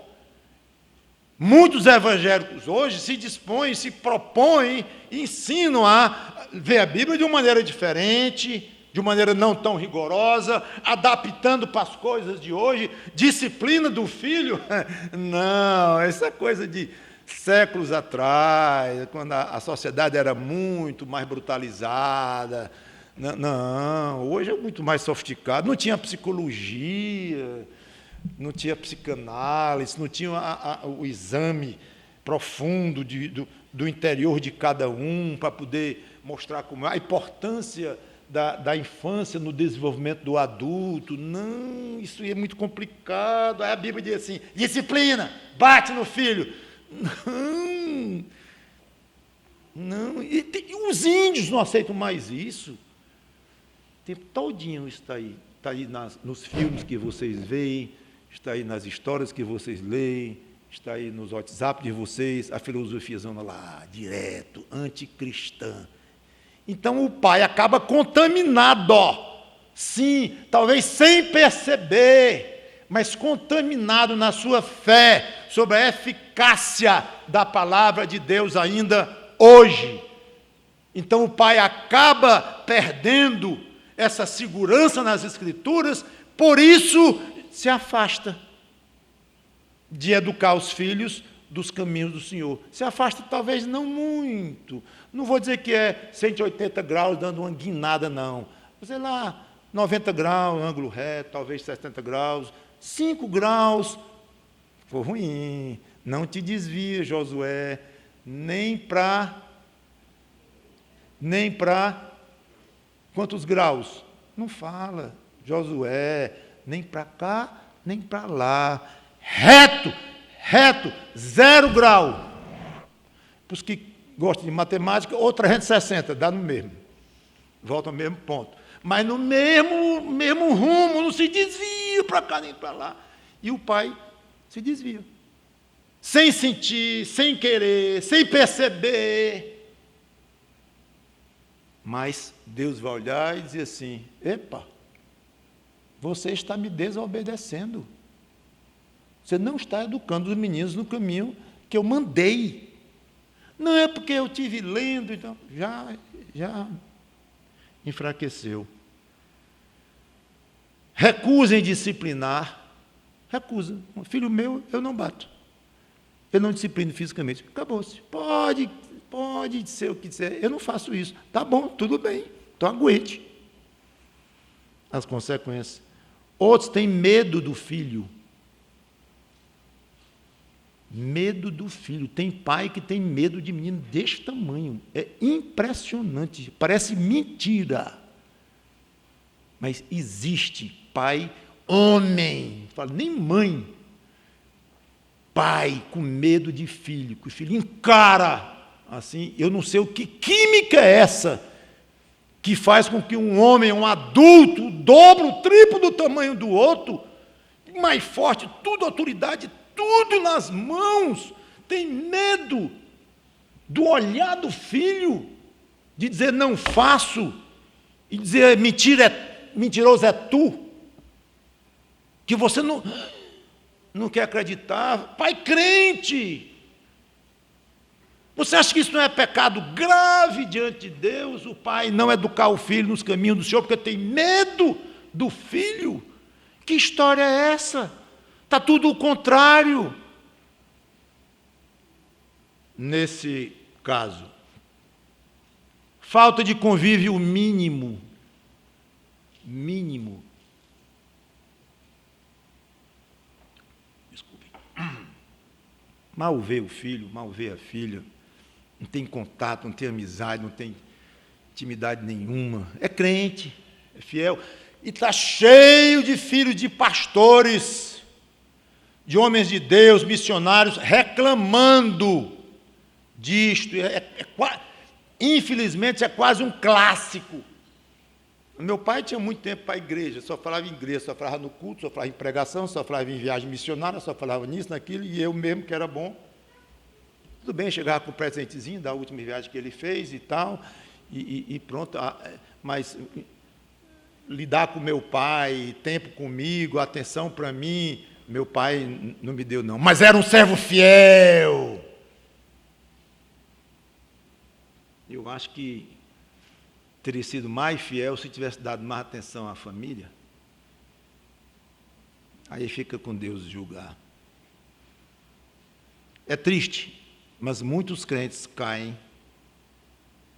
Muitos evangélicos hoje se dispõem, se propõem, ensinam a ver a Bíblia de uma maneira diferente, de uma maneira não tão rigorosa, adaptando para as coisas de hoje, disciplina do filho. Não, essa é coisa de séculos atrás, quando a sociedade era muito mais brutalizada. Não, hoje é muito mais sofisticado, não tinha psicologia, não tinha psicanálise, não tinha o exame profundo do interior de cada um para poder mostrar como a importância da infância no desenvolvimento do adulto. Não, isso é muito complicado. Aí a Bíblia diz assim, disciplina, bate no filho. Não. E os índios não aceitam mais isso. O tempo todinho está aí nos filmes que vocês veem, está aí nas histórias que vocês leem, está aí nos WhatsApp de vocês, a filosofiazona lá, direto, anticristã. Então o pai acaba contaminado, sim, talvez sem perceber, mas contaminado na sua fé sobre a eficácia da palavra de Deus ainda hoje. Então o pai acaba perdendo essa segurança nas Escrituras, por isso se afasta de educar os filhos dos caminhos do Senhor. Se afasta talvez não muito, não vou dizer que é 180 graus dando uma guinada, não. Sei lá, 90 graus, ângulo reto, talvez 70 graus, 5 graus, foi ruim. Não te desvia, Josué, nem para quantos graus? Não fala, Josué, nem para cá, nem para lá. Reto, 0 grau. Para os que gostam de matemática, ou 360, dá no mesmo. Volta ao mesmo ponto. Mas no mesmo rumo, não se desvia para cá nem para lá. E o pai se desvia. sem sentir, sem querer, sem perceber. Mas Deus vai olhar e dizer assim: epa, você está me desobedecendo. Você não está educando os meninos no caminho que eu mandei. Não é porque eu tive lendo, então já enfraqueceu. Recusem disciplinar. Recusa. Um filho meu, eu não bato. Eu não disciplino fisicamente. Acabou-se. Pode ser o que disser. Eu não faço isso. Tá bom, tudo bem. Então aguente as consequências. Outros têm medo do filho. Medo do filho. Tem pai que tem medo de menino deste tamanho. É impressionante. Parece mentira. Mas existe pai, homem, fala, nem mãe. Pai com medo de filho, que o filho encara. Assim, eu não sei o que química é essa que faz com que um homem, um adulto, o dobro, o triplo do tamanho do outro, mais forte, tudo autoridade, tudo nas mãos, tem medo do olhar do filho, de dizer não faço, e dizer mentiroso é tu, que você não quer acreditar. Pai crente, você acha que isso não é pecado grave diante de Deus? O pai não educar o filho nos caminhos do Senhor porque tem medo do filho? Que história é essa? Está tudo o contrário. Nesse caso, falta de convívio mínimo. Desculpe. Mal vê o filho, mal vê a filha. Não tem contato, não tem amizade, não tem intimidade nenhuma. É crente, é fiel. E está cheio de filhos de pastores, de homens de Deus, missionários, reclamando disto. Infelizmente, é quase um clássico. Meu pai tinha muito tempo para a igreja, só falava em igreja, só falava no culto, só falava em pregação, só falava em viagem missionária, só falava nisso, naquilo, e eu mesmo, que era bom. Tudo bem, chegava com o presentezinho da última viagem que ele fez e tal, e pronto. Mas lidar com meu pai, tempo comigo, atenção para mim, meu pai não me deu, não. Mas era um servo fiel. Eu acho que teria sido mais fiel se tivesse dado mais atenção à família. Aí fica com Deus julgar. É triste, mas muitos crentes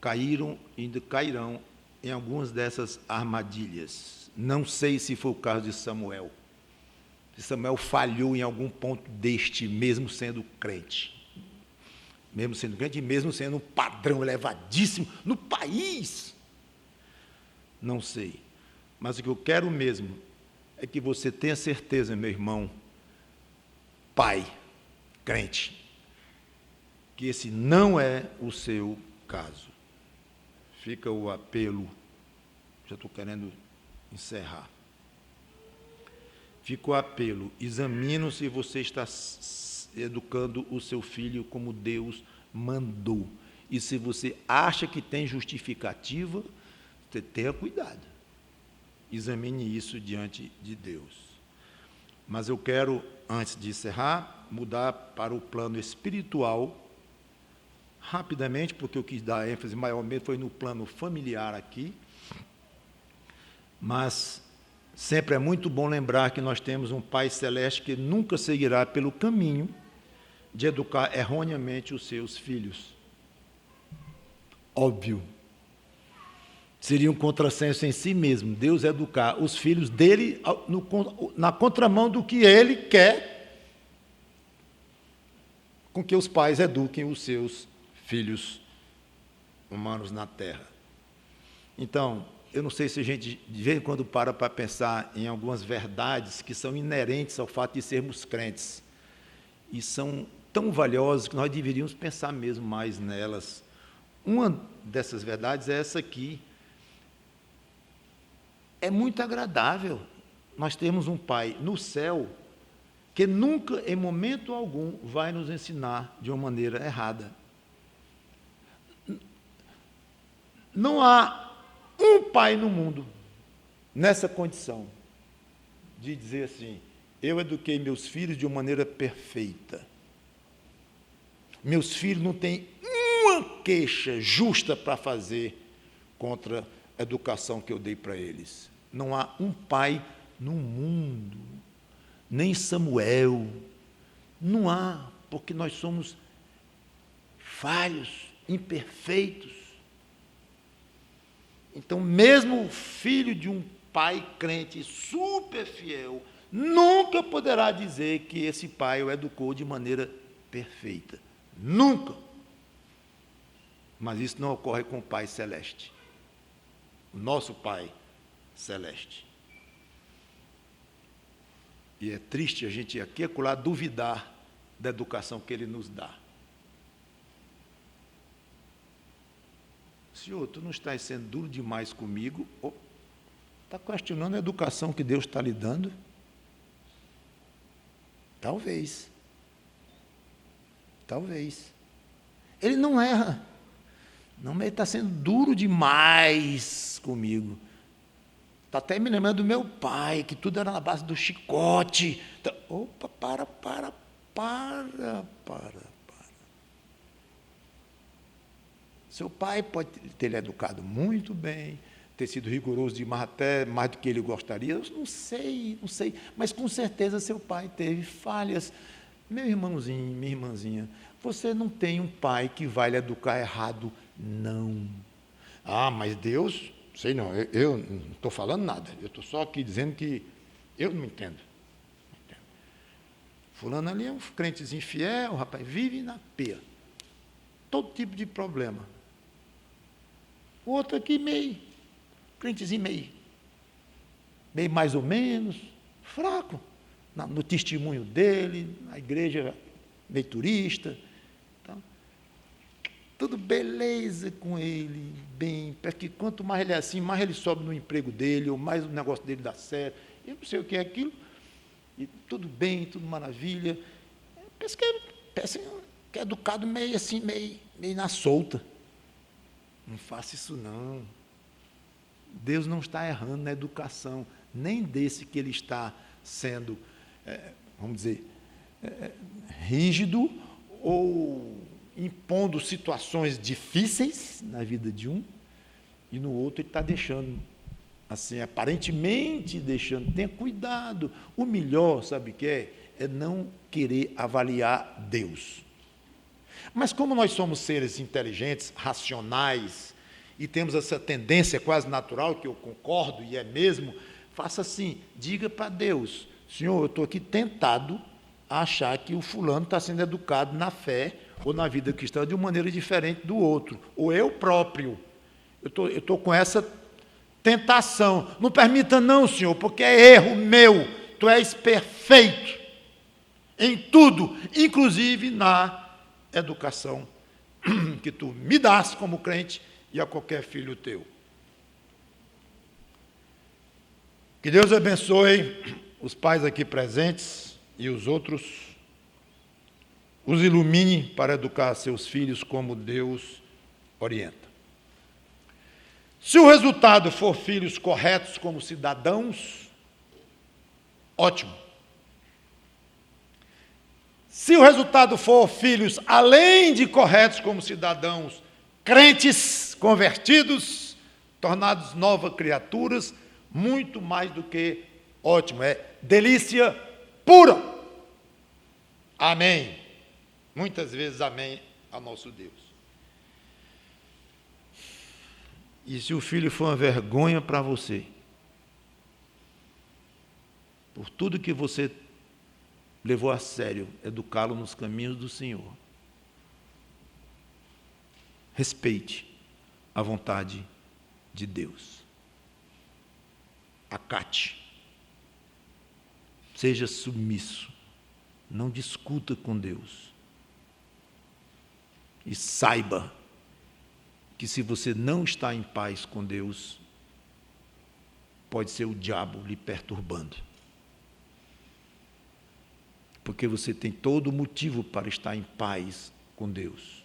caíram e ainda cairão em algumas dessas armadilhas. Não sei se foi o caso de Samuel. Se Samuel falhou em algum ponto deste, mesmo sendo crente. Mesmo sendo crente e mesmo sendo um padrão elevadíssimo no país. Não sei. Mas o que eu quero mesmo é que você tenha certeza, meu irmão, pai, crente, que esse não é o seu caso. Fica o apelo, já estou querendo encerrar. Fica o apelo, examine se você está educando o seu filho como Deus mandou. E se você acha que tem justificativa, você tenha cuidado. Examine isso diante de Deus. Mas eu quero, antes de encerrar, mudar para o plano espiritual, rapidamente, porque eu quis dar ênfase maiormente foi no plano familiar aqui. Mas sempre é muito bom lembrar que nós temos um Pai Celeste que nunca seguirá pelo caminho de educar erroneamente os seus filhos. Óbvio. Seria um contrassenso em si mesmo, Deus educar os filhos dele na contramão do que ele quer com que os pais eduquem os seus filhos humanos na terra. Então, eu não sei se a gente de vez em quando para pensar em algumas verdades que são inerentes ao fato de sermos crentes e são tão valiosas que nós deveríamos pensar mesmo mais nelas. Uma dessas verdades é essa aqui. É muito agradável nós termos um pai no céu que nunca, em momento algum, vai nos ensinar de uma maneira errada. Não há um pai no mundo nessa condição de dizer assim: eu eduquei meus filhos de uma maneira perfeita. Meus filhos não têm uma queixa justa para fazer contra a educação que eu dei para eles. Não há um pai no mundo, nem Samuel. Não há, porque nós somos falhos, imperfeitos. Então, mesmo o filho de um pai crente super fiel nunca poderá dizer que esse pai o educou de maneira perfeita. Nunca. Mas isso não ocorre com o Pai Celeste. O nosso Pai Celeste. E é triste a gente aqui e acolá duvidar da educação que Ele nos dá. Senhor, tu não estás sendo duro demais comigo? Está questionando a educação que Deus está lhe dando? Talvez. Talvez. Ele não erra. Não, mas ele está sendo duro demais comigo. Está até me lembrando do meu pai, que tudo era na base do chicote. Opa, para. Seu pai pode ter lhe educado muito bem, ter sido rigoroso demais, até mais do que ele gostaria. Eu não sei, mas com certeza seu pai teve falhas. Meu irmãozinho, minha irmãzinha, você não tem um pai que vai lhe educar errado, não. Ah, mas Deus, sei não, eu não estou falando nada, eu estou só aqui dizendo que eu não entendo. Fulano ali é um crentezinho fiel, o rapaz vive na peia. Todo tipo de problema. O outro aqui meio, crentezinho meio mais ou menos, fraco, no testemunho dele, na igreja meio turista. Então, tudo beleza com ele, bem, porque quanto mais ele é assim, mais ele sobe no emprego dele, ou mais o negócio dele dá certo, eu não sei o que é aquilo, e tudo bem, tudo maravilha. Pensa que é educado meio assim, meio na solta. Não faça isso não. Deus não está errando na educação, nem desse que ele está sendo, vamos dizer, rígido ou impondo situações difíceis na vida de um, e no outro ele está deixando, assim, aparentemente deixando. Tenha cuidado. O melhor, sabe o que é? É não querer avaliar Deus. Mas como nós somos seres inteligentes, racionais, e temos essa tendência quase natural, que eu concordo, e é mesmo, faça assim, diga para Deus: Senhor, eu estou aqui tentado a achar que o fulano está sendo educado na fé ou na vida cristã de uma maneira diferente do outro, ou eu próprio. Eu estou com essa tentação. Não permita não, Senhor, porque é erro meu. Tu és perfeito em tudo, inclusive na educação que tu me dás como crente e a qualquer filho teu. Que Deus abençoe os pais aqui presentes e os outros, os ilumine para educar seus filhos como Deus orienta. Se o resultado for filhos corretos como cidadãos, ótimo. Se o resultado for filhos, além de corretos como cidadãos, crentes, convertidos, tornados novas criaturas, muito mais do que ótimo, é delícia pura. Amém. Muitas vezes amém ao nosso Deus. E se o filho for uma vergonha para você, por tudo que você levou a sério, educá-lo nos caminhos do Senhor, respeite a vontade de Deus. Acate. Seja submisso. Não discuta com Deus. E saiba que se você não está em paz com Deus, pode ser o diabo lhe perturbando. porque você tem todo motivo para estar em paz com Deus.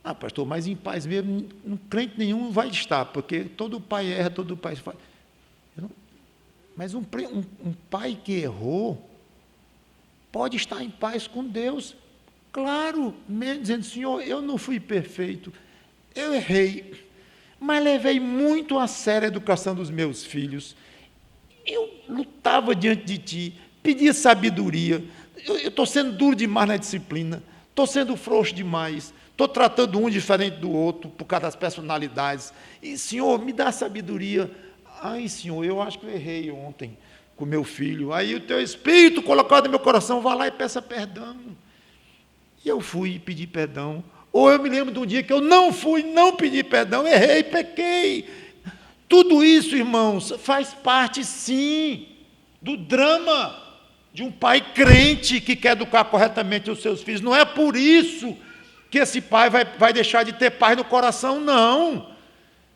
Ah, pastor, mas em paz mesmo, um crente nenhum vai estar, porque todo pai erra, todo pai faz. Mas um pai que errou pode estar em paz com Deus, claro, mesmo dizendo, Senhor, eu não fui perfeito, eu errei, mas levei muito a sério a educação dos meus filhos. Eu lutava diante de Ti, pedia sabedoria, eu estou sendo duro demais na disciplina, estou sendo frouxo demais, estou tratando um diferente do outro por causa das personalidades. E, Senhor, me dá sabedoria. Ai, Senhor, eu acho que eu errei ontem com meu filho. Aí o Teu Espírito colocado no meu coração, vá lá e peça perdão. E eu fui pedir perdão. Ou eu me lembro de um dia que eu não pedi perdão, errei, pequei. Tudo isso, irmãos, faz parte, sim, do drama de um pai crente que quer educar corretamente os seus filhos. Não é por isso que esse pai vai deixar de ter paz no coração, não.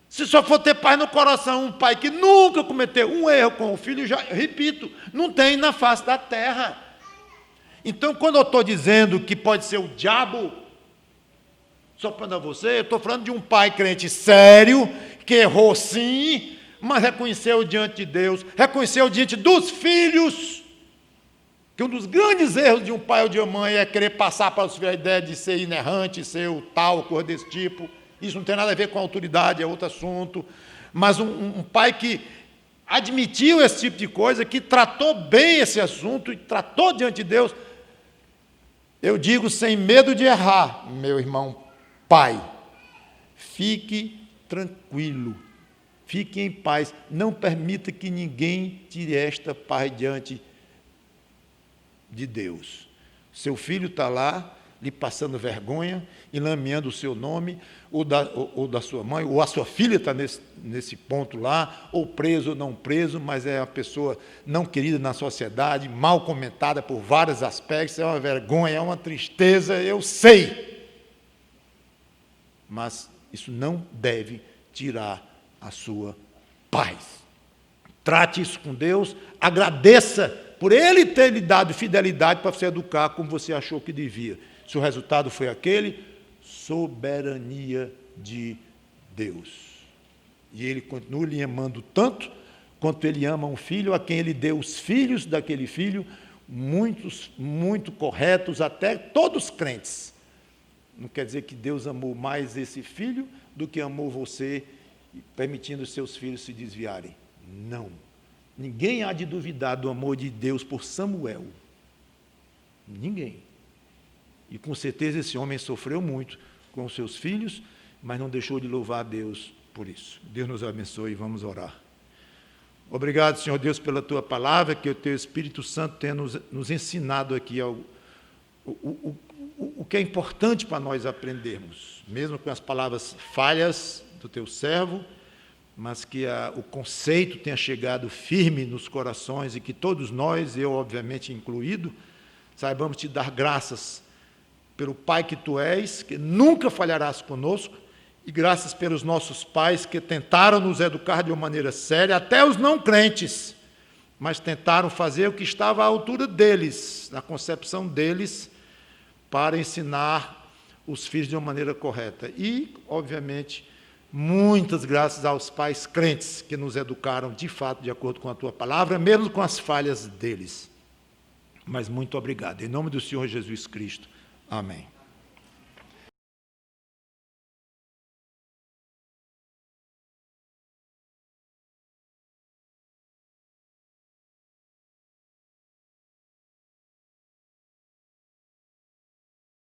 Se só for ter paz no coração um pai que nunca cometeu um erro com o filho, já repito, não tem na face da terra. Então, quando eu estou dizendo que pode ser o diabo soprando a você, eu estou falando de um pai crente sério, que errou sim, mas reconheceu diante de Deus, reconheceu diante dos filhos, que um dos grandes erros de um pai ou de uma mãe é querer passar para os filhos a ideia de ser inerrante, ser o tal, coisa desse tipo. Isso não tem nada a ver com a autoridade, é outro assunto. Mas um pai que admitiu esse tipo de coisa, que tratou bem esse assunto e tratou diante de Deus, eu digo sem medo de errar, meu irmão pai, fique tranquilo, fique em paz, não permita que ninguém tire esta paz diante de Deus. Seu filho está lá, lhe passando vergonha, enlameando o seu nome, ou da sua mãe, ou a sua filha está nesse ponto lá, ou preso ou não preso, mas é uma pessoa não querida na sociedade, mal comentada por vários aspectos, é uma vergonha, é uma tristeza, eu sei. Mas isso não deve tirar a sua paz. Trate isso com Deus, agradeça por Ele ter lhe dado fidelidade para você educar como você achou que devia. Se o resultado foi aquele, soberania de Deus. E Ele continua lhe amando tanto, quanto Ele ama um filho a quem Ele deu os filhos daquele filho, muitos, muito corretos, até todos crentes. Não quer dizer que Deus amou mais esse filho do que amou você, permitindo os seus filhos se desviarem. Não. Ninguém há de duvidar do amor de Deus por Samuel. Ninguém. E com certeza esse homem sofreu muito com os seus filhos, mas não deixou de louvar a Deus por isso. Deus nos abençoe e vamos orar. Obrigado, Senhor Deus, pela Tua palavra, que o Teu Espírito Santo tenha nos ensinado aqui o que é importante para nós aprendermos, mesmo com as palavras falhas do Teu servo, mas que o conceito tenha chegado firme nos corações e que todos nós, eu obviamente incluído, saibamos Te dar graças pelo Pai que Tu és, que nunca falharás conosco, e graças pelos nossos pais que tentaram nos educar de uma maneira séria, até os não crentes, mas tentaram fazer o que estava à altura deles, na concepção deles, para ensinar os filhos de uma maneira correta. E, obviamente, muitas graças aos pais crentes que nos educaram de fato de acordo com a Tua palavra, mesmo com as falhas deles. Mas muito obrigado. Em nome do Senhor Jesus Cristo. Amém.